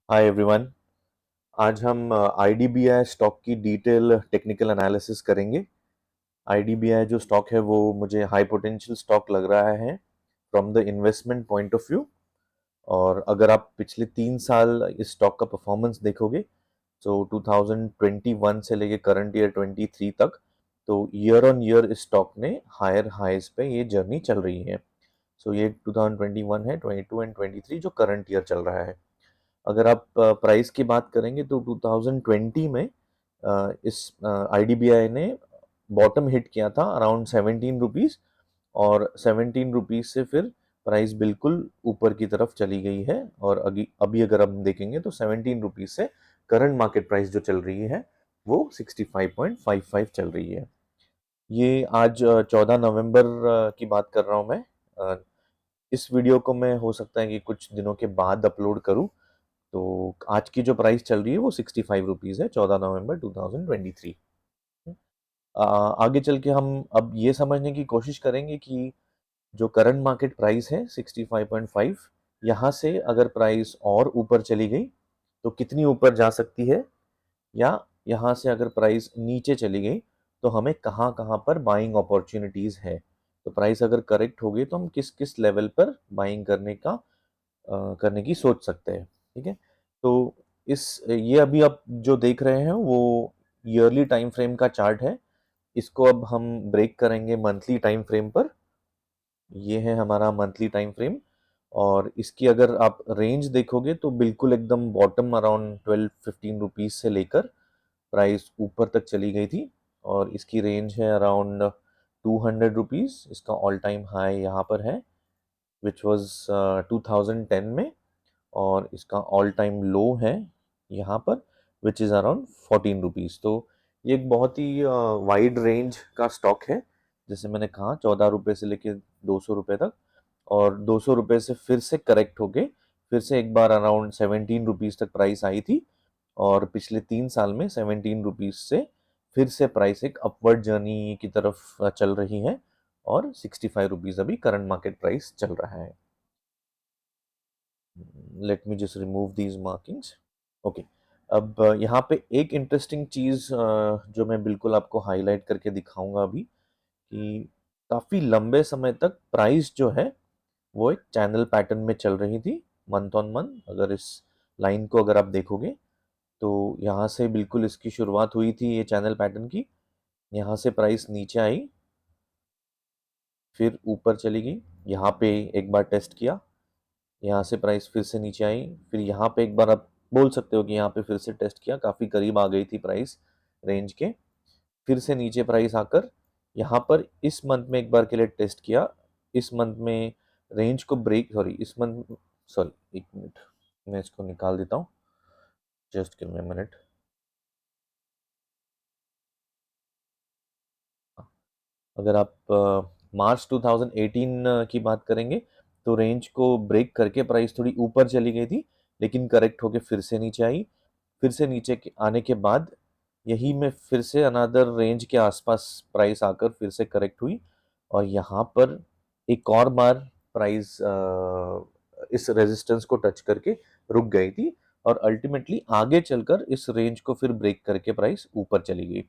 Hi everyone. आज हम IDBI stock की डिटेल टेक्निकल एनालिसिस करेंगे। आईडीबीआई जो स्टॉक है वो मुझे हाई पोटेंशियल स्टॉक लग रहा है from the investment point of view. और अगर आप पिछले 3 साल इस स्टॉक का परफॉर्मेंस देखोगे तो 2021 से लेके करंट ईयर 23 तक, तो ईयर ऑन ईयर इस स्टॉक ने हायर हाइज पे ये जर्नी चल रही है। सो ये 2021 है, 22 एंड 23 जो करंट ईयर चल रहा है। अगर आप प्राइस की बात करेंगे तो 2020 में इस आईडीबीआई ने बॉटम हिट किया था अराउंड 17 रुपीज़, और 17 रुपीज़ से फिर प्राइस बिल्कुल ऊपर की तरफ चली गई है। और अभी अभी अगर हम देखेंगे तो 17 रुपीज़ से करंट मार्केट प्राइस जो चल रही है वो 65.55 चल रही है। ये आज 14 नवंबर की बात कर रहा हूँ मैं। अ, इस वीडियो को मैं हो सकता है कि कुछ दिनों के बाद अपलोड करूँ। तो आज की जो प्राइस चल रही है वो 65 रुपीज़ है, 14 नवंबर 2023। आगे चल के हम अब ये समझने की कोशिश करेंगे कि जो करंट मार्केट प्राइस है 65.5, यहाँ से अगर प्राइस और ऊपर चली गई तो कितनी ऊपर जा सकती है, या यहाँ से अगर प्राइस नीचे चली गई तो हमें कहाँ कहाँ पर बाइंग अपॉर्चुनिटीज है। तो प्राइस अगर करेक्ट होगी तो हम किस किस लेवल पर बाइंग करने की सोच सकते हैं। ठीक है। तो इस ये अभी आप जो देख रहे हैं वो ईयरली टाइम फ्रेम का चार्ट है। इसको अब हम ब्रेक करेंगे मंथली टाइम फ्रेम पर। ये है हमारा मंथली टाइम फ्रेम, और इसकी अगर आप रेंज देखोगे तो बिल्कुल एकदम बॉटम अराउंड 12-15 रुपीज से लेकर प्राइस ऊपर तक चली गई थी। और इसकी रेंज है अराउंड 200 रुपीज। इसका ऑल टाइम हाई यहाँ पर है विच वॉज 2010 में, और इसका ऑल टाइम लो है यहाँ पर विच इज़ अराउंड 14 रुपीज़। तो ये एक बहुत ही वाइड रेंज का स्टॉक है। जैसे मैंने कहा 14 रुपये से लेके 200 रुपये तक, और 200 रुपये से फिर से करेक्ट होके फिर से एक बार अराउंड 17 रुपीज़ तक प्राइस आई थी। और पिछले 3 साल में 17 रुपीज़ से फिर से प्राइस एक अपवर्ड जर्नी की तरफ चल रही है, और 65 रुपीज़ अभी करंट मार्केट प्राइस चल रहा है। Let me just remove these markings. Okay. अब यहाँ पे एक इंटरेस्टिंग चीज़ जो मैं बिल्कुल आपको हाईलाइट करके दिखाऊंगा अभी, कि काफ़ी लंबे समय तक प्राइस जो है वो एक चैनल पैटर्न में चल रही थी मंथ ऑन मंथ। अगर इस लाइन को अगर आप देखोगे तो यहाँ से बिल्कुल इसकी शुरुआत हुई थी ये चैनल पैटर्न की। यहाँ से प्राइस नीचे आई, फिर ऊपर चली गई, यहाँ पे एक बार टेस्ट किया, यहाँ से प्राइस फिर से नीचे आई, फिर यहाँ पे एक बार आप बोल सकते हो कि यहाँ पे फिर से टेस्ट किया, काफ़ी करीब आ गई थी प्राइस रेंज के। फिर से नीचे प्राइस आकर यहाँ पर इस मंथ में एक बार के लिए टेस्ट किया। इस मंथ में रेंज को ब्रेक, सॉरी इस मंथ, सॉरी एक मिनट, मैं इसको निकाल देता हूँ, just give me a minute. अगर आप मार्च 2018 की बात करेंगे तो रेंज को ब्रेक करके प्राइस थोड़ी ऊपर चली गई थी, लेकिन करेक्ट होके फिर से नीचे आई। फिर से आने के बाद यही में फिर से अनदर रेंज के आसपास प्राइस आकर फिर से करेक्ट हुई, और यहाँ पर एक और बार प्राइस इस रेजिस्टेंस को टच करके रुक गई थी, और अल्टीमेटली आगे चलकर इस रेंज को फिर ब्रेक करके प्राइस ऊपर चली गई।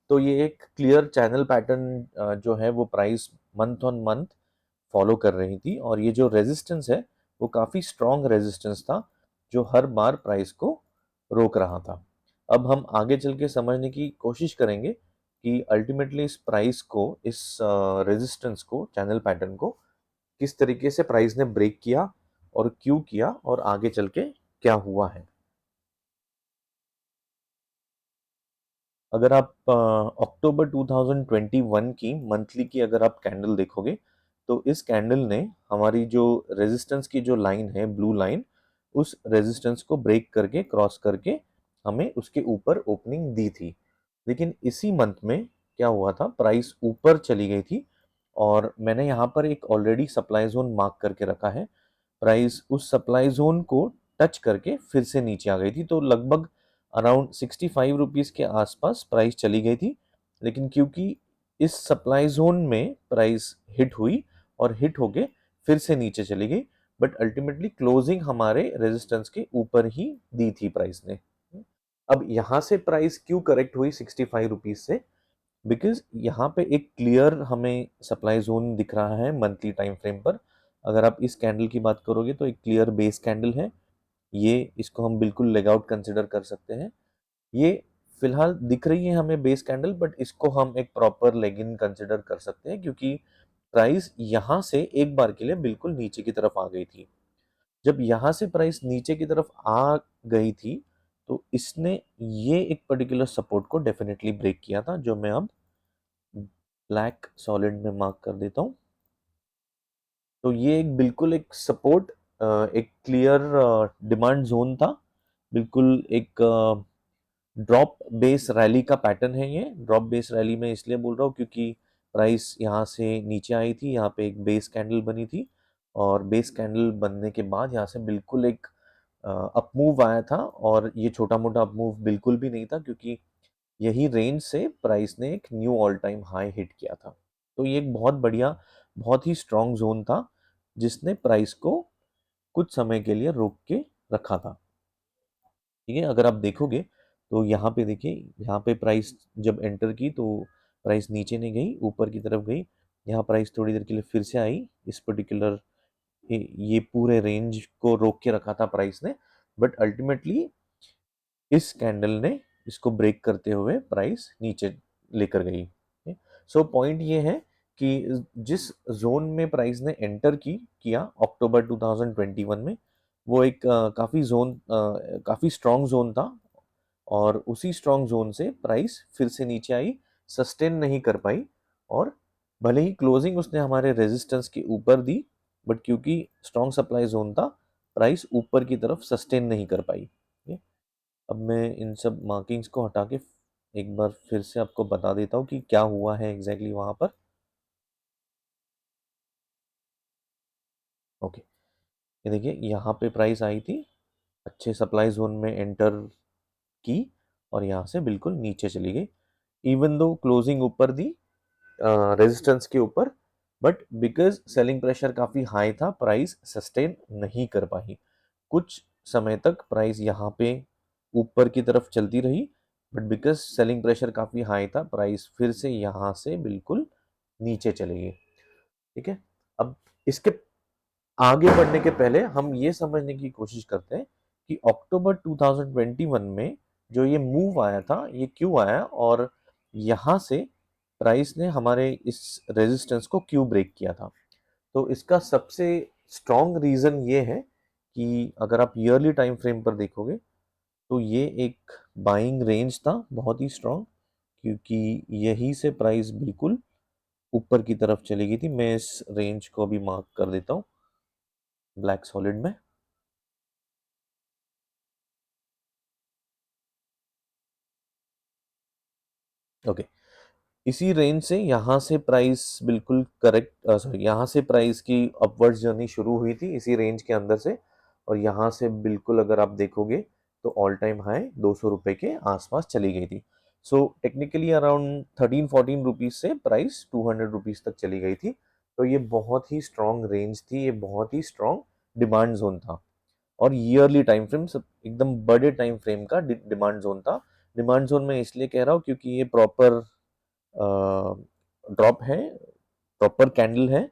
तो ये एक क्लियर चैनल पैटर्न जो है वो price month on month follow कर रही थी, और ये जो रेजिस्टेंस है वो काफ़ी स्ट्रॉन्ग रेजिस्टेंस था जो हर बार प्राइस को रोक रहा था। अब हम आगे चल के समझने की कोशिश करेंगे कि अल्टीमेटली इस प्राइस को, इस रेजिस्टेंस को, चैनल पैटर्न को किस तरीके से प्राइस ने ब्रेक किया और क्यों किया, और आगे चल के क्या हुआ है। अगर आप अक्टूबर 2021 की मंथली की अगर आप कैंडल देखोगे तो इस कैंडल ने हमारी जो रेजिस्टेंस की जो लाइन है, ब्लू लाइन, उस रेजिस्टेंस को ब्रेक करके, क्रॉस करके हमें उसके ऊपर ओपनिंग दी थी। लेकिन इसी मंथ में क्या हुआ था, प्राइस ऊपर चली गई थी, और मैंने यहाँ पर एक ऑलरेडी सप्लाई जोन मार्क करके रखा है। प्राइस उस सप्लाई जोन को टच करके फिर से नीचे आ गई थी, तो लगभग अराउंड 65 रुपीज़ के आसपास प्राइस चली गई थी। लेकिन क्योंकि इस सप्लाई जोन में प्राइस हिट हुई और हिट होके फिर से नीचे चली गई, बट अल्टीमेटली क्लोजिंग हमारे रेजिस्टेंस के ऊपर ही दी थी प्राइस ने। अब यहाँ से प्राइस क्यों करेक्ट हुई 65 रुपीज से? बिकॉज यहाँ पे एक क्लियर हमें सप्लाई जोन दिख रहा है मंथली टाइम फ्रेम पर। अगर आप इस कैंडल की बात करोगे तो एक क्लियर बेस कैंडल है ये, इसको हम बिल्कुल लेग आउट कंसिडर कर सकते हैं। ये फिलहाल दिख रही है हमें बेस कैंडल, बट इसको हम एक प्रॉपर लेग इन कंसिडर कर सकते हैं क्योंकि प्राइस यहाँ से एक बार के लिए बिल्कुल नीचे की तरफ आ गई थी। जब यहाँ से प्राइस नीचे की तरफ आ गई थी तो इसने ये एक पर्टिकुलर सपोर्ट को डेफिनेटली ब्रेक किया था, जो मैं अब ब्लैक सॉलिड में मार्क कर देता हूँ। तो ये एक बिल्कुल एक सपोर्ट, एक क्लियर डिमांड जोन था, बिल्कुल एक ड्रॉप बेस रैली का पैटर्न है। ये ड्रॉप बेस रैली में इसलिए बोल रहा हूँ क्योंकि प्राइस यहाँ से नीचे आई थी, यहाँ पे एक बेस कैंडल बनी थी और बेस कैंडल बनने के बाद यहाँ से बिल्कुल एक अप मूव आया था, और ये छोटा मोटा अप मूव बिल्कुल भी नहीं था क्योंकि यही रेंज से प्राइस ने एक knew all time high hit किया था। तो ये एक बहुत बढ़िया, बहुत ही स्ट्रॉन्ग जोन था जिसने प्राइस को कुछ समय के लिए रोक के रखा था। ठीक है, अगर आप देखोगे तो यहाँ पे देखिए, यहाँ पे प्राइस जब एंटर की तो प्राइस नीचे नहीं गई, ऊपर की तरफ गई। यहाँ प्राइस थोड़ी देर के लिए फिर से आई, इस पर्टिकुलर ये पूरे रेंज को रोक के रखा था प्राइस ने, बट अल्टीमेटली इस कैंडल ने इसको ब्रेक करते हुए प्राइस नीचे लेकर गई। सो पॉइंट ये है कि जिस जोन में प्राइस ने एंटर किया अक्टूबर 2021 में, वो एक काफ़ी स्ट्रॉन्ग जोन था, और उसी स्ट्रॉन्ग जोन से प्राइस फिर से नीचे आई, सस्टेन नहीं कर पाई, और भले ही क्लोजिंग उसने हमारे रेजिस्टेंस के ऊपर दी, बट क्योंकि स्ट्रॉन्ग सप्लाई जोन था, प्राइस ऊपर की तरफ सस्टेन नहीं कर पाई। अब मैं इन सब मार्किंग्स को हटा के एक बार फिर से आपको बता देता हूँ कि क्या हुआ है एग्जैक्टली वहाँ पर। ओके, ये देखिए यहाँ पे प्राइस आई थी, अच्छे सप्लाई जोन में एंटर की, और यहाँ से बिल्कुल नीचे चली गई, इवन दो क्लोजिंग ऊपर दी रेजिस्टेंस के ऊपर, बट बिकॉज सेलिंग प्रेशर काफ़ी हाई था, प्राइस सस्टेन नहीं कर पाई। कुछ समय तक प्राइस यहाँ पे ऊपर की तरफ चलती रही, बट बिकॉज सेलिंग प्रेशर काफ़ी हाई था, प्राइस फिर से यहाँ से बिल्कुल नीचे चली गई। ठीक है, अब इसके आगे बढ़ने के पहले हम ये समझने की कोशिश करते हैं कि अक्टूबर 2021 में जो ये मूव आया था ये क्यों आया, और यहाँ से प्राइस ने हमारे इस रेजिस्टेंस को क्यों ब्रेक किया था। तो इसका सबसे स्ट्रॉन्ग रीज़न ये है कि अगर आप ईयरली टाइम फ्रेम पर देखोगे तो ये एक बाइंग रेंज था बहुत ही स्ट्रॉन्ग, क्योंकि यहीं से प्राइस बिल्कुल ऊपर की तरफ चली गई थी। मैं इस रेंज को भी मार्क कर देता हूँ ब्लैक सॉलिड में। ओके, इसी रेंज से यहाँ से प्राइस बिल्कुल करेक्ट, सॉरी, यहाँ से प्राइस की अपवर्ड जर्नी शुरू हुई थी इसी रेंज के अंदर से, और यहाँ से बिल्कुल अगर आप देखोगे तो ऑल टाइम हाई 200 रुपये के आसपास चली गई थी। सो टेक्निकली अराउंड 13-14 रुपीज़ से प्राइस 200 रुपीज़ तक चली गई थी। तो ये बहुत ही स्ट्रॉन्ग रेंज थी, ये बहुत ही स्ट्रॉन्ग डिमांड जोन था, और ईयरली टाइम फ्रेम सब एकदम बड़े टाइम फ्रेम का डिमांड जोन था। डिमांड जोन में इसलिए कह रहा हूँ क्योंकि ये प्रॉपर ड्रॉप है, प्रॉपर कैंडल है।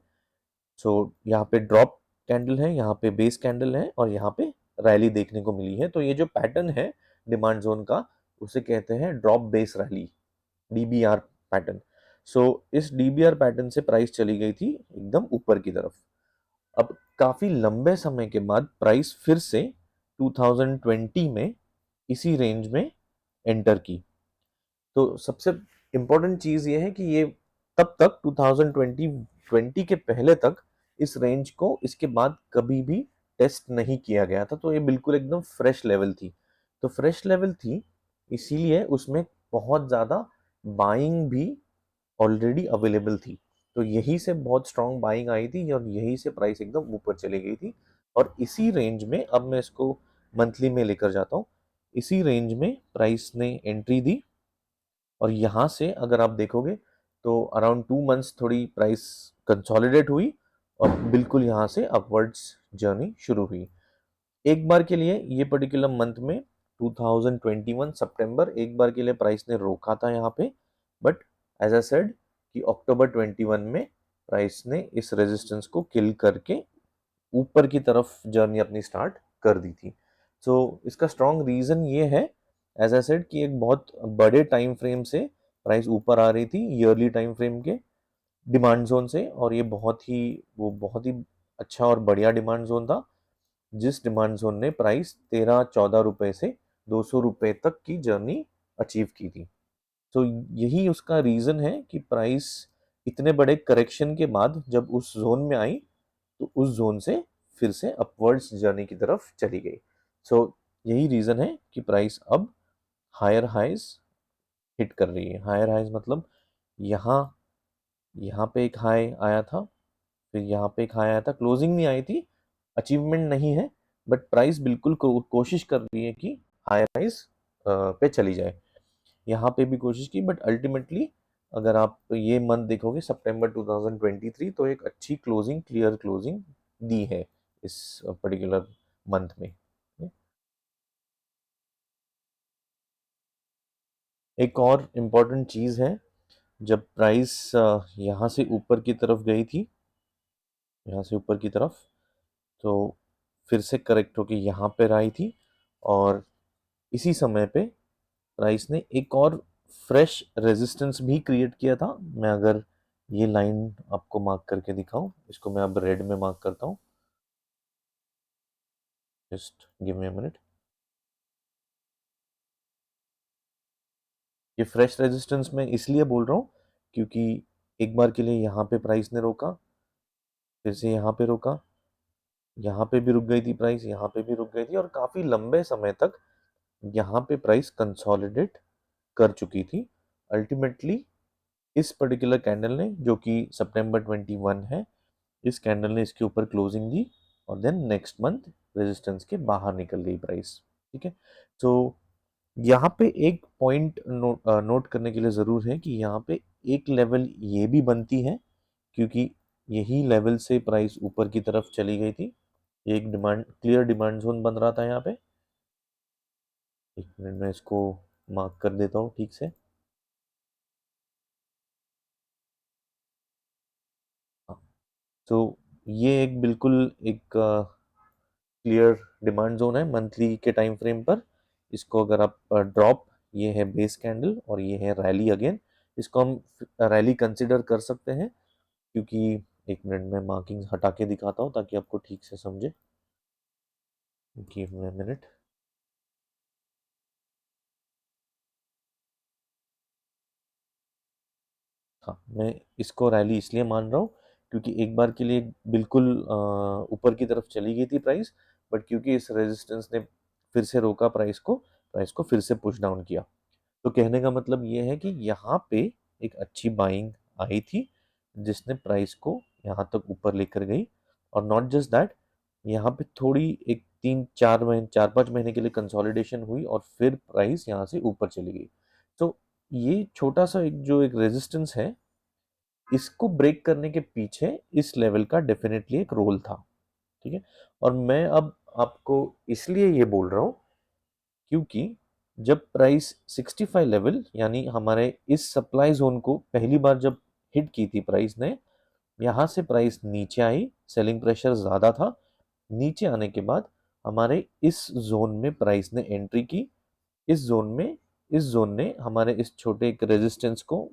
सो यहाँ पे ड्रॉप कैंडल है, यहाँ पे बेस कैंडल है, और यहाँ पे रैली देखने को मिली है। तो ये जो पैटर्न है डिमांड जोन का, उसे कहते हैं drop base rally, DBR pattern. So इस डीबीआर पैटर्न से प्राइस चली गई थी एकदम ऊपर की तरफ। अब काफी लंबे समय के बाद प्राइस फिर से 2020 में इसी रेंज में एंटर की। तो सबसे इम्पोर्टेंट चीज ये है कि ये तब तक 2020 के पहले तक इस रेंज को इसके बाद कभी भी टेस्ट नहीं किया गया था। तो ये बिल्कुल एकदम फ्रेश लेवल थी। तो फ्रेश लेवल थी इसीलिए उसमें बहुत ज़्यादा बाइंग भी ऑलरेडी अवेलेबल थी। तो यही से बहुत स्ट्रॉन्ग बाइंग आई थी और यही से प्राइस एकदम ऊपर चली गई थी। और इसी रेंज में अब मैं इसको मंथली में लेकर जाता हूँ। इसी रेंज में प्राइस ने एंट्री दी, और यहाँ से अगर आप देखोगे तो अराउंड 2 मंथ्स थोड़ी प्राइस कंसोलिडेट हुई, और बिल्कुल यहाँ से अपवर्ड्स जर्नी शुरू हुई। एक बार के लिए ये पर्टिकुलर मंथ में 2021 सितंबर एक बार के लिए प्राइस ने रोका था यहाँ पे, बट एज आई सेड कि अक्टूबर 21 में प्राइस ने इस रेजिस्टेंस को किल करके ऊपर की तरफ जर्नी अपनी स्टार्ट कर दी थी। सो इसका स्ट्रॉन्ग रीजन ये है, एज आई सेड, कि एक बहुत बड़े टाइम फ्रेम से प्राइस ऊपर आ रही थी, ईयरली टाइम फ्रेम के डिमांड जोन से, और ये बहुत ही अच्छा और बढ़िया डिमांड जोन था, जिस डिमांड जोन ने प्राइस 13-14 रुपए से 200 रुपए तक की जर्नी अचीव की थी। तो यही उसका रीजन है कि प्राइस इतने बड़े करेक्शन के बाद जब उस जोन में आई, तो उस जोन से फिर से अपवर्ड्स जर्नी की तरफ चली गई। सो यही रीजन है कि प्राइस अब हायर हाइज हिट कर रही है। हायर हाइज मतलब यहाँ यहाँ पे एक हाई आया था, फिर यहाँ पे एक हाई आया था, क्लोजिंग नहीं आई थी, अचीवमेंट नहीं है, बट प्राइस बिल्कुल कोशिश कर रही है कि हायर हाइज पे चली जाए। यहाँ पे भी कोशिश की, बट अल्टीमेटली अगर आप ये मंथ देखोगे सितंबर 2023, तो एक अच्छी क्लोजिंग, क्लियर क्लोजिंग दी है इस पर्टिकुलर मंथ में। एक और इम्पॉर्टेंट चीज़ है, जब प्राइस यहाँ से ऊपर की तरफ गई थी, यहाँ से ऊपर की तरफ, तो फिर से करेक्ट होके यहाँ पर आई थी, और इसी समय पे प्राइस ने एक और फ्रेश रेजिस्टेंस भी क्रिएट किया था। मैं अगर ये लाइन आपको मार्क करके दिखाऊं, इसको मैं अब रेड में मार्क करता हूँ, just give me a minute. ये फ्रेश रेजिस्टेंस मैं इसलिए बोल रहा हूँ क्योंकि एक बार के लिए यहाँ पे प्राइस ने रोका, फिर से यहाँ पे रोका, यहाँ पे भी रुक गई थी प्राइस, यहाँ पे भी रुक गई थी, और काफी लंबे समय तक यहाँ पे प्राइस कंसोलिडेट कर चुकी थी। अल्टीमेटली इस पर्टिकुलर कैंडल ने, जो कि सितंबर 21 है, इस कैंडल ने इसके ऊपर क्लोजिंग दी, और देन नेक्स्ट मंथ रेजिस्टेंस के बाहर निकल गई प्राइस। ठीक है, तो यहाँ पे एक पॉइंट नोट करने के लिए ज़रूर है कि यहाँ पे एक लेवल ये भी बनती है, क्योंकि यही लेवल से प्राइस ऊपर की तरफ चली गई थी। एक डिमांड, क्लियर डिमांड जोन बन रहा था यहाँ पे। एक मिनट में इसको मार्क कर देता हूँ ठीक से। हाँ, तो ये एक बिल्कुल एक क्लियर डिमांड जोन है मंथली के टाइम फ्रेम पर। इसको अगर आप ड्रॉप, ये है बेस कैंडल और ये है रैली अगेन, इसको हम रैली कंसिडर कर सकते हैं, क्योंकि एक मिनट में मार्किंग हटा के दिखाता हूँ ताकि आपको ठीक से समझे। Give me minute. हाँ, मैं इसको रैली इसलिए मान रहा हूँ क्योंकि एक बार के लिए बिल्कुल ऊपर की तरफ चली गई थी प्राइस, बट क्योंकि इस रेजिस्टेंस ने फिर से रोका प्राइस को फिर से पुश डाउन किया। तो कहने का मतलब ये है कि यहाँ पे एक अच्छी बाइंग आई थी, जिसने प्राइस को यहाँ तक ऊपर लेकर गई, और नॉट जस्ट दैट, यहाँ पे थोड़ी एक 3-4 महीने, 4-5 महीने के लिए कंसोलिडेशन हुई, और फिर प्राइस यहाँ से ऊपर चली गई। तो ये छोटा सा एक रेजिस्टेंस है, इसको ब्रेक करने के पीछे इस लेवल का डेफिनेटली एक रोल था। ठीक है, और मैं अब आपको इसलिए ये बोल रहा हूँ क्योंकि जब प्राइस 65 लेवल, यानी हमारे इस सप्लाई जोन को पहली बार जब हिट की थी प्राइस ने, यहाँ से प्राइस नीचे आई, सेलिंग प्रेशर ज़्यादा था, नीचे आने के बाद हमारे इस जोन में प्राइस ने एंट्री की। इस जोन ने हमारे इस छोटे एक रेजिस्टेंस को,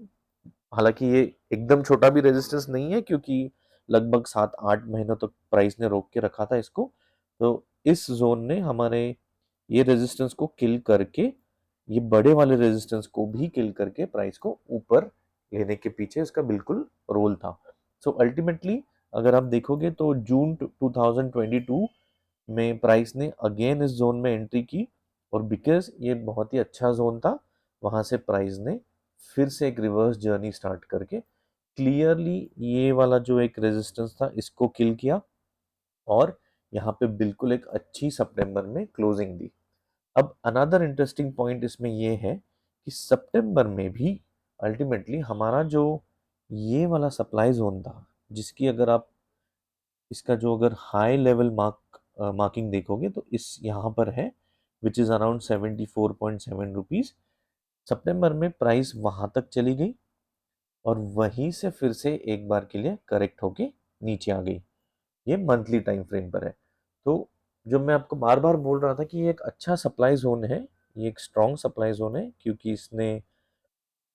हालांकि ये एकदम छोटा भी रेजिस्टेंस नहीं है क्योंकि लगभग 7-8 महीनों तक प्राइस ने रोक के रखा था इसको, तो इस जोन ने हमारे ये रेजिस्टेंस को किल करके, ये बड़े वाले रेजिस्टेंस को भी किल करके प्राइस को ऊपर लेने के पीछे इसका बिल्कुल रोल था। सो अल्टीमेटली अगर आप देखोगे तो जून 2022 में प्राइस ने अगेन इस जोन में एंट्री की, और बिकॉज ये बहुत ही अच्छा जोन था, वहां से प्राइस ने फिर से एक रिवर्स जर्नी स्टार्ट करके क्लियरली ये वाला जो एक रेजिस्टेंस था इसको किल किया, और यहाँ पे बिल्कुल एक अच्छी सितंबर में क्लोजिंग दी। अब अनदर इंटरेस्टिंग पॉइंट इसमें ये है कि सितंबर में भी अल्टीमेटली हमारा जो ये वाला सप्लाई जोन था, जिसकी अगर आप इसका जो अगर हाई लेवल मार्किंग देखोगे तो इस यहाँ पर है, विच इज़ अराउंड 74.7 रुपीज़। सितंबर में प्राइस वहाँ तक चली गई और वहीं से फिर से एक बार के लिए करेक्ट होके नीचे आ गई। ये मंथली टाइम फ्रेम पर है। तो जो मैं आपको बार बार बोल रहा था कि ये एक अच्छा सप्लाई जोन है, ये एक स्ट्रॉन्ग सप्लाई जोन है, क्योंकि इसने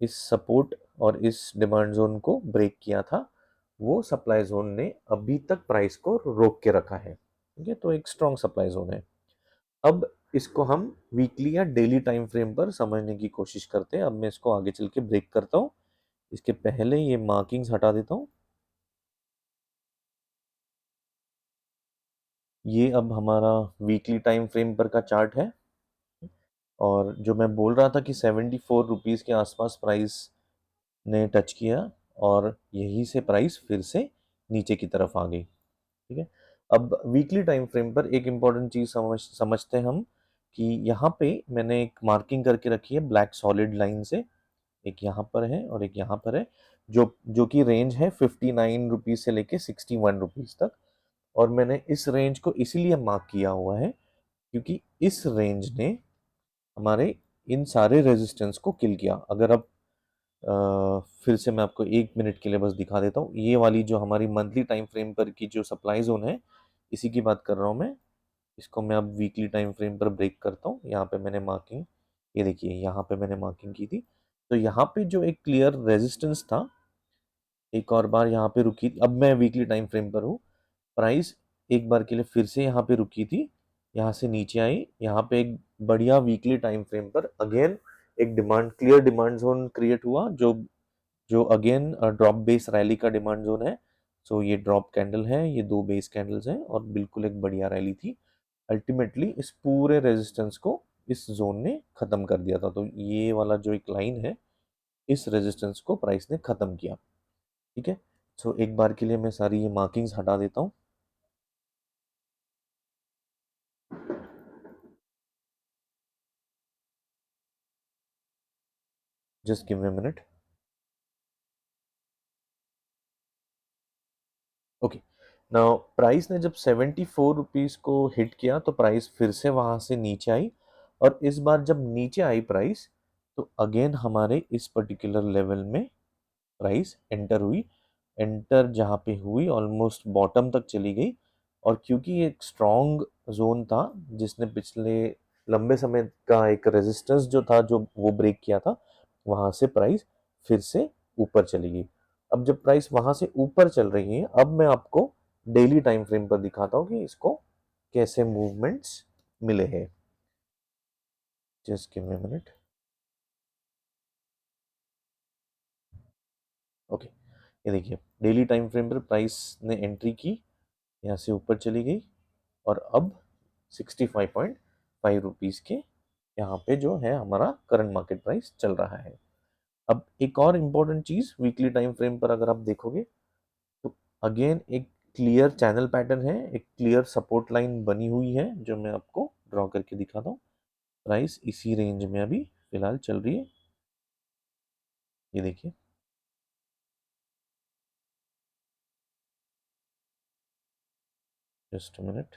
इस सपोर्ट और इस डिमांड जोन को ब्रेक किया था। वो सप्लाई जोन ने अभी तक प्राइस को रोक के रखा है। ठीक है, तो एक स्ट्रॉन्ग सप्लाई जोन है। अब इसको हम वीकली या डेली टाइम फ्रेम पर समझने की कोशिश करते हैं। अब मैं इसको आगे चल के ब्रेक करता हूँ। इसके पहले ये मार्किंग्स हटा देता हूँ। ये अब हमारा वीकली टाइम फ्रेम पर का चार्ट है, और जो मैं बोल रहा था कि 74 रुपीज़ के आसपास प्राइस ने टच किया और यहीं से प्राइस फिर से नीचे की तरफ आ गई। ठीक है, अब वीकली टाइम फ्रेम पर एक इम्पॉर्टेंट चीज़ समझते हैं हम, कि यहाँ पे मैंने एक मार्किंग करके रखी है ब्लैक सॉलिड लाइन से। एक यहाँ पर है और एक यहाँ पर है, जो जो कि रेंज है 59 रुपीज़ से लेके 61 रुपीज़ तक। और मैंने इस रेंज को इसीलिए मार्क किया हुआ है क्योंकि इस रेंज ने हमारे इन सारे रेजिस्टेंस को किल किया। अगर अब फिर से मैं आपको 1 मिनट के लिए बस दिखा देता हूँ, ये वाली जो हमारी मंथली टाइम फ्रेम पर की जो सप्लाई जोन है, इसी की बात कर रहा हूँ मैं। इसको मैं अब वीकली टाइम फ्रेम पर ब्रेक करता हूँ। यहाँ पे मैंने मार्किंग, ये देखिए यहाँ पे मैंने मार्किंग की थी। तो यहाँ पे जो एक क्लियर रेजिस्टेंस था, एक और बार यहाँ पे रुकी। अब मैं वीकली टाइम फ्रेम पर हूँ। प्राइस एक बार के लिए फिर से यहाँ पे रुकी थी, यहाँ से नीचे आई, यहाँ पे एक बढ़िया वीकली टाइम फ्रेम पर अगेन एक क्लियर डिमांड जोन क्रिएट हुआ, जो जो अगेन ड्रॉप बेस रैली का डिमांड जोन है। सो ये ड्रॉप कैंडल है, ये दो बेस कैंडल्स हैं और बिल्कुल एक बढ़िया रैली थी। अल्टीमेटली इस पूरे रेजिस्टेंस को इस जोन ने खत्म कर दिया था। तो ये वाला जो एक लाइन है, इस रेजिस्टेंस को प्राइस ने खत्म किया। ठीक है, सो एक बार के लिए मैं सारी ये मार्किंग्स हटा देता हूँ। Just give me a minute. Okay, now price ने जब 74 रुपीज़ को हिट किया तो प्राइस फिर से वहां से नीचे आई, और इस बार जब नीचे आई प्राइस, तो अगेन हमारे इस पर्टिकुलर लेवल में प्राइस एंटर हुई। एंटर जहाँ पे हुई ऑलमोस्ट बॉटम तक चली गई, और क्योंकि ये एक स्ट्रॉन्ग जोन था जिसने पिछले लंबे समय का एक रेजिस्टेंस जो था, जो वो ब्रेक किया था, वहां से प्राइस फिर से ऊपर चली गई। अब जब प्राइस वहां से ऊपर चल रही है, अब मैं आपको डेली टाइम फ्रेम पर दिखाता हूँ कि इसको कैसे मूवमेंट्स मिले हैं। Just give me minute. Okay, ये देखिए डेली टाइम फ्रेम पर प्राइस ने एंट्री की, यहाँ से ऊपर चली गई, और अब 65.5 रुपीज़ के यहाँ पे जो है हमारा करंट मार्केट प्राइस चल रहा है। अब एक और इम्पॉर्टेंट चीज़ वीकली टाइम फ्रेम पर अगर आप देखोगे, तो अगेन एक क्लियर चैनल पैटर्न है, एक क्लियर सपोर्ट लाइन बनी हुई है, जो मैं आपको ड्रॉ करके दिखाता हूँ। प्राइस इसी रेंज में अभी फिलहाल चल रही है, ये देखिए। Just minute.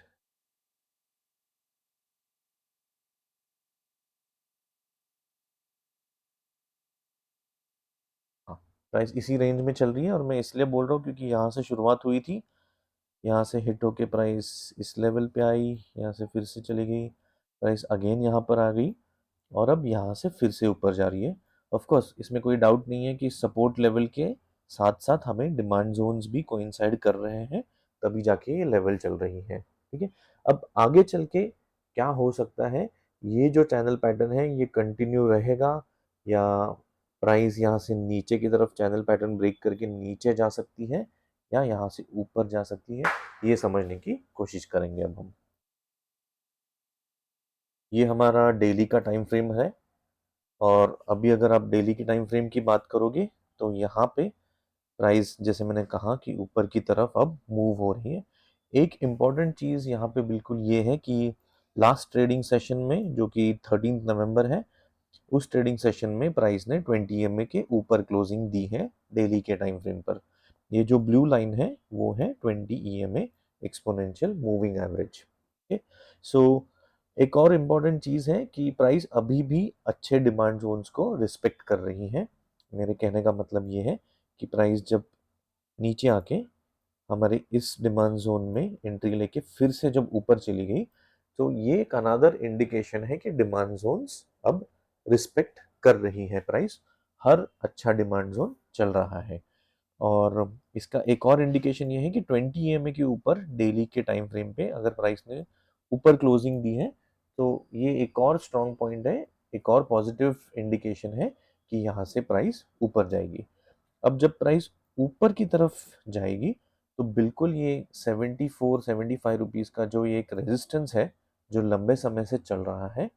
हाँ, प्राइस इसी रेंज में चल रही है, और मैं इसलिए बोल रहा हूँ क्योंकि यहाँ से शुरुआत हुई थी, यहाँ से हिट होके प्राइस इस लेवल पे आई, यहाँ से फिर से चली गई, प्राइस अगेन यहाँ पर आ गई, और अब यहाँ से फिर से ऊपर जा रही है। ऑफ कोर्स इसमें कोई डाउट नहीं है कि सपोर्ट लेवल के साथ साथ हमें डिमांड जोन्स भी कोइंसाइड कर रहे हैं, तभी जाके ये लेवल चल रही है। ठीक है, अब आगे चल के क्या हो सकता है, ये जो चैनल पैटर्न है ये कंटिन्यू रहेगा, या प्राइस यहाँ से नीचे की तरफ चैनल पैटर्न ब्रेक करके नीचे जा सकती है, या यहाँ से ऊपर जा सकती है, ये समझने की कोशिश करेंगे अब हम। ये हमारा डेली का टाइम फ्रेम है, और अभी अगर आप डेली की टाइम फ्रेम की बात करोगे, तो यहाँ पे प्राइस जैसे मैंने कहा कि ऊपर की तरफ अब मूव हो रही है। एक इम्पॉर्टेंट चीज़ यहाँ पे बिल्कुल ये है कि लास्ट ट्रेडिंग सेशन में, जो कि 13 नवंबर है, उस ट्रेडिंग सेशन में प्राइस ने 20 EMA के ऊपर क्लोजिंग दी है डेली के टाइम फ्रेम पर। ये जो ब्लू लाइन है वो है 20 EMA, exponential moving average. Okay, so एक और इम्पॉर्टेंट चीज़ है कि प्राइस अभी भी अच्छे डिमांड जोन्स को रिस्पेक्ट कर रही है। मेरे कहने का मतलब ये है कि प्राइस जब नीचे आके हमारे इस डिमांड जोन में एंट्री लेके फिर से जब ऊपर चली गई, तो ये एक अनदर इंडिकेशन है कि डिमांड जोन्स अब रिस्पेक्ट कर रही है प्राइस। हर अच्छा डिमांड जोन चल रहा है। और इसका एक और इंडिकेशन ये है कि 20 EMA के ऊपर डेली के टाइम फ्रेम पे अगर प्राइस ने ऊपर क्लोजिंग दी है, तो ये एक और स्ट्रॉन्ग पॉइंट है, एक और पॉजिटिव इंडिकेशन है कि यहाँ से प्राइस ऊपर जाएगी। अब जब प्राइस ऊपर की तरफ जाएगी, तो बिल्कुल ये 74-75 रुपीज़ का जो ये एक रेजिस्टेंस है, जो लंबे समय से चल रहा है,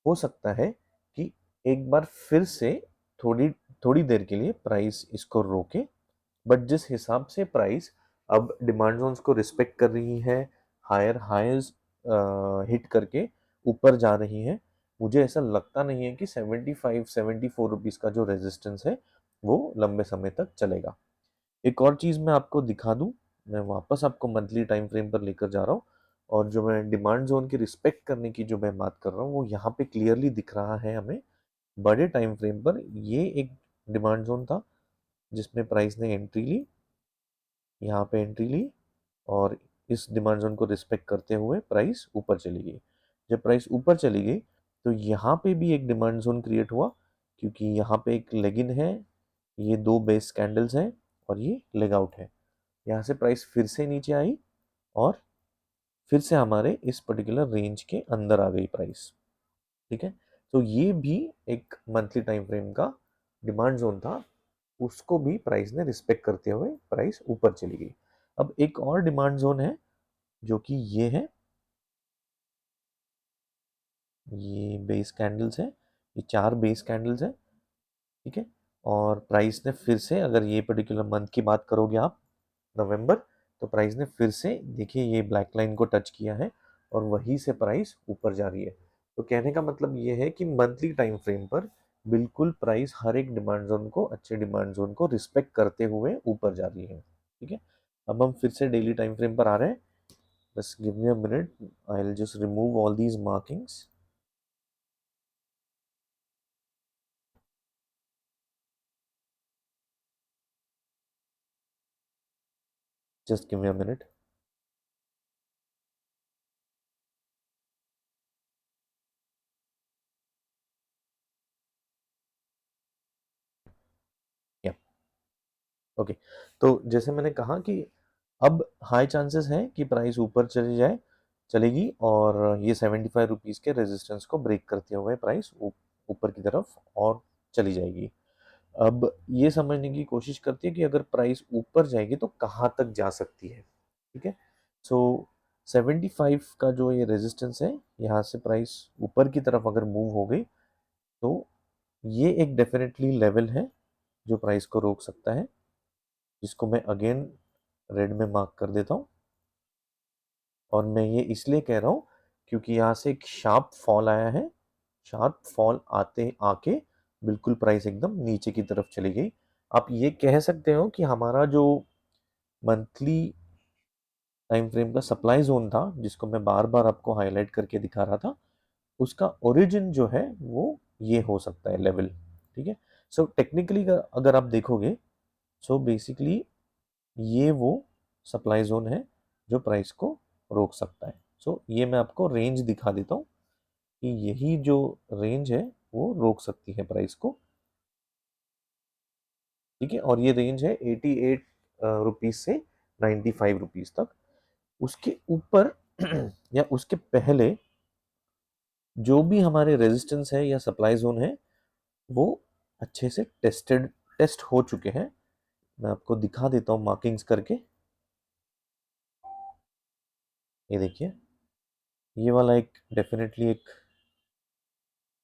हो सकता है कि एक बार फिर से थोड़ी थोड़ी देर के लिए प्राइस इसको रोके। बट जिस हिसाब से प्राइस अब डिमांड जोन्स को रिस्पेक्ट कर रही है, हायर हाईज हिट करके ऊपर जा रही है, मुझे ऐसा लगता नहीं है कि 75-74 रुपीज़ का जो रेजिस्टेंस है वो लंबे समय तक चलेगा। एक और चीज़ मैं आपको दिखा दूं, मैं वापस आपको मंथली टाइम फ्रेम पर लेकर जा रहा हूँ, और जो मैं डिमांड जोन की रिस्पेक्ट करने की जो मैं बात कर रहा हूँ वो यहाँ पे क्लियरली दिख रहा है हमें। बड़े टाइम फ्रेम पर ये एक डिमांड जोन था जिसमें प्राइस ने एंट्री ली, यहाँ पे एंट्री ली, और इस डिमांड जोन को रिस्पेक्ट करते हुए प्राइस ऊपर चली गई। जब प्राइस ऊपर चली गई, तो यहाँ पे भी एक डिमांड जोन क्रिएट हुआ, क्योंकि यहाँ पे एक लेग इन है, ये दो बेस कैंडल्स हैं, और ये लेग आउट है। यहाँ से प्राइस फिर से नीचे आई, और फिर से हमारे इस पर्टिकुलर रेंज के अंदर आ गई प्राइस। ठीक है, तो ये भी एक मंथली टाइम फ्रेम का डिमांड जोन था, उसको भी प्राइस ने रिस्पेक्ट करते हुए प्राइस ऊपर चली गई। अब एक और डिमांड जोन है जो कि ये है, ये बेस कैंडल्स है, ये चार बेस कैंडल्स है। ठीक है, और प्राइस ने फिर से, अगर ये पर्टिकुलर मंथ की बात करोगे आप, नवंबर, तो प्राइस ने फिर से देखिए ये ब्लैक लाइन को टच किया है, और वहीं से प्राइस ऊपर जा रही है। तो कहने का मतलब ये है कि मंथली टाइम फ्रेम पर बिल्कुल प्राइस हर एक डिमांड जोन को, अच्छे डिमांड जोन को रिस्पेक्ट करते हुए ऊपर जा रही है। ठीक है, अब हम फिर से डेली टाइम फ्रेम पर आ रहे हैं। बस give me a minute, I will just remove all these markings. Just give me a minute. या ओके, तो जैसे मैंने कहा कि अब हाई चांसेस हैं कि प्राइस ऊपर चली जाए, चलेगी, और ये 75 रुपीज़ के रेजिस्टेंस को ब्रेक करते हुए प्राइस ऊपर की तरफ और चली जाएगी। अब ये समझने की कोशिश करती है कि अगर प्राइस ऊपर जाएगी तो कहाँ तक जा सकती है। ठीक है, सो 75 का जो ये रेजिस्टेंस है, यहाँ से प्राइस ऊपर की तरफ अगर मूव हो गई, तो ये एक डेफिनेटली लेवल है जो प्राइस को रोक सकता है, जिसको मैं अगेन रेड में मार्क कर देता हूँ। और मैं ये इसलिए कह रहा हूँ क्योंकि यहाँ से एक शार्प फॉल आया है, शार्प फॉल आते आके बिल्कुल प्राइस एकदम नीचे की तरफ चली गई। आप ये कह सकते हो कि हमारा जो मंथली टाइम फ्रेम का सप्लाई जोन था, जिसको मैं बार बार आपको हाईलाइट करके दिखा रहा था, उसका ओरिजिन जो है वो ये हो सकता है लेवल। ठीक है, सो टेक्निकली अगर आप देखोगे, सो बेसिकली ये वो सप्लाई जोन है जो प्राइस को रोक सकता है। सो ये मैं आपको रेंज दिखा देता हूँ कि यही जो रेंज है वो रोक सकती है प्राइस को। ठीक है, और ये रेंज है 88 रुपीज से 95 रुपीज तक। उसके ऊपर या उसके पहले जो भी हमारे रेजिस्टेंस है या सप्लाई जोन है, वो अच्छे से टेस्ट हो चुके हैं। मैं आपको दिखा देता हूँ मार्किंग्स करके। ये देखिए, ये वाला एक डेफिनेटली एक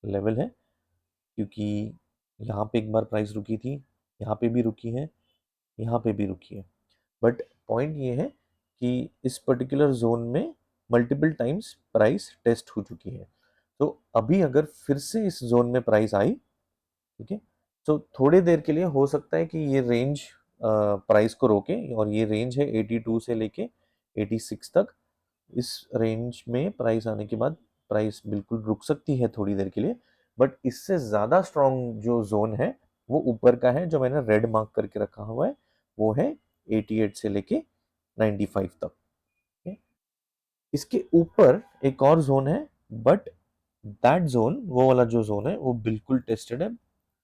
लेवल है, क्योंकि यहाँ पे एक बार प्राइस रुकी थी, यहाँ पे भी रुकी है, यहाँ पे भी रुकी है। बट पॉइंट ये है कि इस पर्टिकुलर जोन में मल्टीपल टाइम्स प्राइस टेस्ट हो चुकी है। तो अभी अगर फिर से इस जोन में प्राइस आई, ठीक है, तो थोड़ी देर के लिए हो सकता है कि ये रेंज प्राइस को रोके, और ये रेंज है 82 से लेके 86 तक, इस रेंज में प्राइस आने के बाद प्राइस बिल्कुल रुक सकती है थोड़ी देर के लिए, बट इससे ज़्यादा स्ट्रॉन्ग जो जोन है वो ऊपर का है, जो मैंने रेड मार्क करके रखा हुआ है, वो है 88 से लेके 95 तक। okay? इसके ऊपर एक और जोन है, बट दैट जोन, वो वाला जो जोन है वो बिल्कुल टेस्टेड है,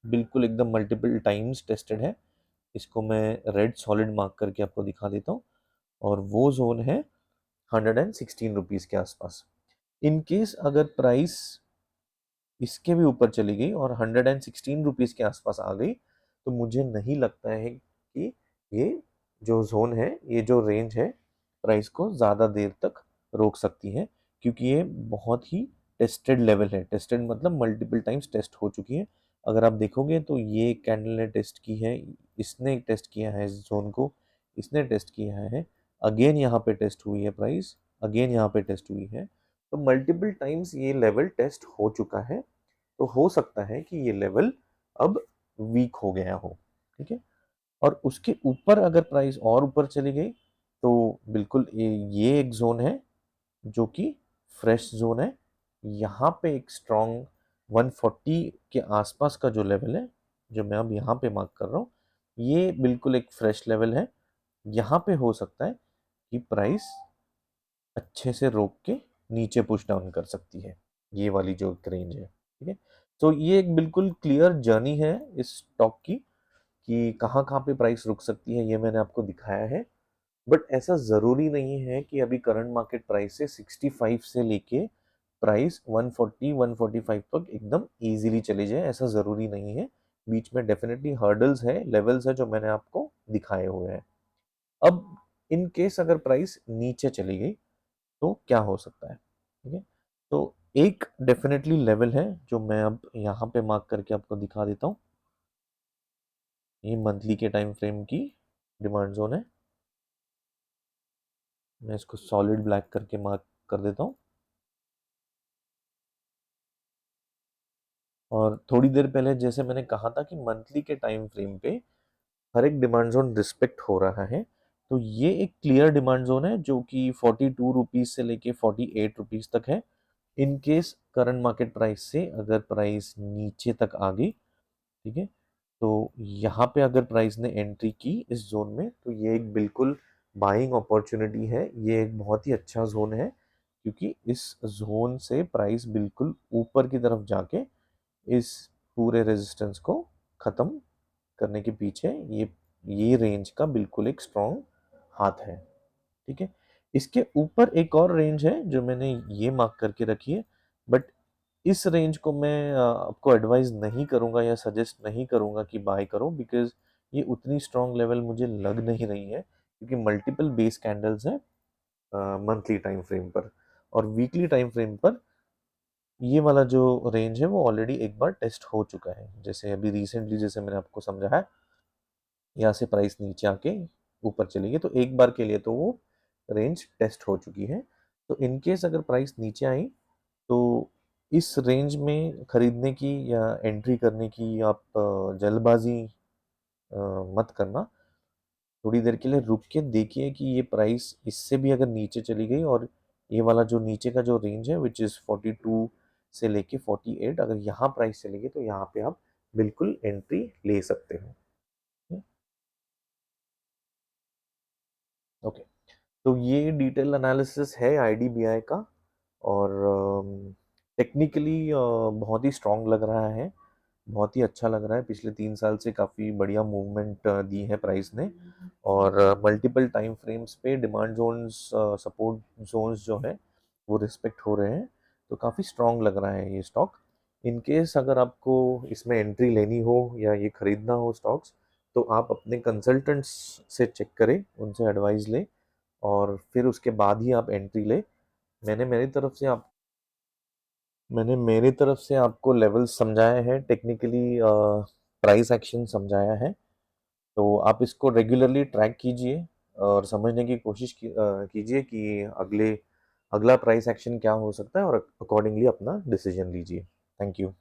बिल्कुल एकदम मल्टीपल टाइम्स टेस्टेड है। इसको मैं रेड सॉलिड मार्क करके आपको दिखा देता हूँ, और वो जोन है 116 रुपीज़ के आसपास। इन केस अगर प्राइस इसके भी ऊपर चली गई और 116 रुपीज़ के आसपास आ गई, तो मुझे नहीं लगता है कि ये जो जोन है, ये जो रेंज है, प्राइस को ज़्यादा देर तक रोक सकती है, क्योंकि ये बहुत ही टेस्टेड लेवल है। टेस्टेड मतलब मल्टीपल टाइम्स टेस्ट हो चुकी है। अगर आप देखोगे तो ये कैंडल ने टेस्ट की है, इसने टेस्ट किया है इस जोन को, इसने टेस्ट किया है, अगेन यहाँ पे टेस्ट हुई है प्राइस, अगेन यहाँ पे टेस्ट हुई है, तो मल्टीपल टाइम्स ये लेवल टेस्ट हो चुका है। तो हो सकता है कि ये लेवल अब वीक हो गया हो, ठीक है। और उसके ऊपर अगर प्राइस और ऊपर चली गई, तो बिल्कुल ये एक जोन है जो कि फ्रेश जोन है। यहाँ पे एक स्ट्रॉन्ग 140 के आसपास का जो लेवल है, जो मैं अब यहाँ पे मार्क कर रहा हूँ, ये बिल्कुल एक फ्रेश लेवल है। यहाँ पे हो सकता है कि प्राइस अच्छे से रोक के नीचे पुश डाउन कर सकती है, ये वाली जो रेंज है, ठीक है। तो ये एक बिल्कुल क्लियर जर्नी है इस स्टॉक की, कि कहाँ कहाँ पे प्राइस रुक सकती है, ये मैंने आपको दिखाया है। बट ऐसा ज़रूरी नहीं है कि अभी करंट मार्केट प्राइस से 65 से लेके प्राइस 140 145 तक एकदम इजीली चली जाए, ऐसा ज़रूरी नहीं है। बीच में डेफिनेटली हर्डल्स है, लेवल्स है, जो मैंने आपको दिखाए हुए हैं। अब इन केस अगर प्राइस नीचे चली गई तो क्या हो सकता है, ठीक है। तो एक डेफिनेटली लेवल है जो मैं अब यहाँ पे मार्क करके आपको दिखा देता हूँ। ये मंथली के टाइम फ्रेम की डिमांड जोन है। मैं इसको सॉलिड ब्लैक करके मार्क कर देता हूँ। और थोड़ी देर पहले जैसे मैंने कहा था कि मंथली के टाइम फ्रेम पे हर एक डिमांड जोन रिस्पेक्ट हो रहा है, तो ये एक क्लियर डिमांड जोन है जो कि 42 रुपीज़ से लेके 48 रुपीज़ तक है। In case current market price से अगर प्राइस नीचे तक आ गई, ठीक है, तो यहाँ पे अगर प्राइस ने एंट्री की इस जोन में, तो ये एक बिल्कुल बाइंग अपॉर्चुनिटी है। ये एक बहुत ही अच्छा जोन है, क्योंकि इस जोन से प्राइस बिल्कुल ऊपर की तरफ जाके इस पूरे रेजिस्टेंस को ख़त्म करने के पीछे ये रेंज का बिल्कुल एक स्ट्रॉन्ग हाथ है, ठीक है। इसके ऊपर एक और रेंज है जो मैंने ये मार्क करके रखी है, बट इस रेंज को मैं आपको एडवाइस नहीं करूंगा या सजेस्ट नहीं करूंगा कि बाय करो, बिकॉज ये उतनी स्ट्रॉन्ग लेवल मुझे लग नहीं रही है, क्योंकि मल्टीपल बेस कैंडल्स हैं मंथली टाइम फ्रेम पर, और वीकली टाइम फ्रेम पर ये वाला जो रेंज है वो ऑलरेडी एक बार टेस्ट हो चुका है। जैसे अभी रिसेंटली जैसे मैंने आपको समझाया, यहाँ से प्राइस नीचे आके ऊपर चली गई, तो एक बार के लिए तो वो रेंज टेस्ट हो चुकी है। तो इन केस अगर प्राइस नीचे आई, तो इस रेंज में खरीदने की या एंट्री करने की आप जल्दबाजी मत करना। थोड़ी देर के लिए रुक के देखिए कि ये प्राइस इससे भी अगर नीचे चली गई, और ये वाला जो नीचे का जो रेंज है विच इज़ 42 से लेके 48, अगर यहाँ प्राइस चली गई तो यहाँ पे आप बिल्कुल एंट्री ले सकते हो। ओके, तो ये डिटेल एनालिसिस है आईडीबीआई का, और टेक्निकली बहुत ही स्ट्रांग लग रहा है, बहुत ही अच्छा लग रहा है। पिछले 3 साल से काफ़ी बढ़िया मूवमेंट दी है प्राइस ने, और मल्टीपल टाइम फ्रेम्स पे डिमांड जोन्स, सपोर्ट जोन्स जो है वो रिस्पेक्ट हो रहे हैं, तो काफ़ी स्ट्रांग लग रहा है ये स्टॉक। इन केस अगर आपको इसमें एंट्री लेनी हो या ये खरीदना हो स्टॉक्स, तो आप अपने कंसल्टेंट्स से चेक करें, उनसे एडवाइस लें, और फिर उसके बाद ही आप एंट्री लें। मैंने मेरी तरफ से आप मैंने मेरी तरफ से आपको लेवल्स समझाए हैं, टेक्निकली प्राइस एक्शन समझाया है, तो आप इसको रेगुलरली ट्रैक कीजिए और समझने की कोशिश कीजिए कि अगला प्राइस एक्शन क्या हो सकता है, और अकॉर्डिंगली अपना डिसीजन लीजिए। Thank you.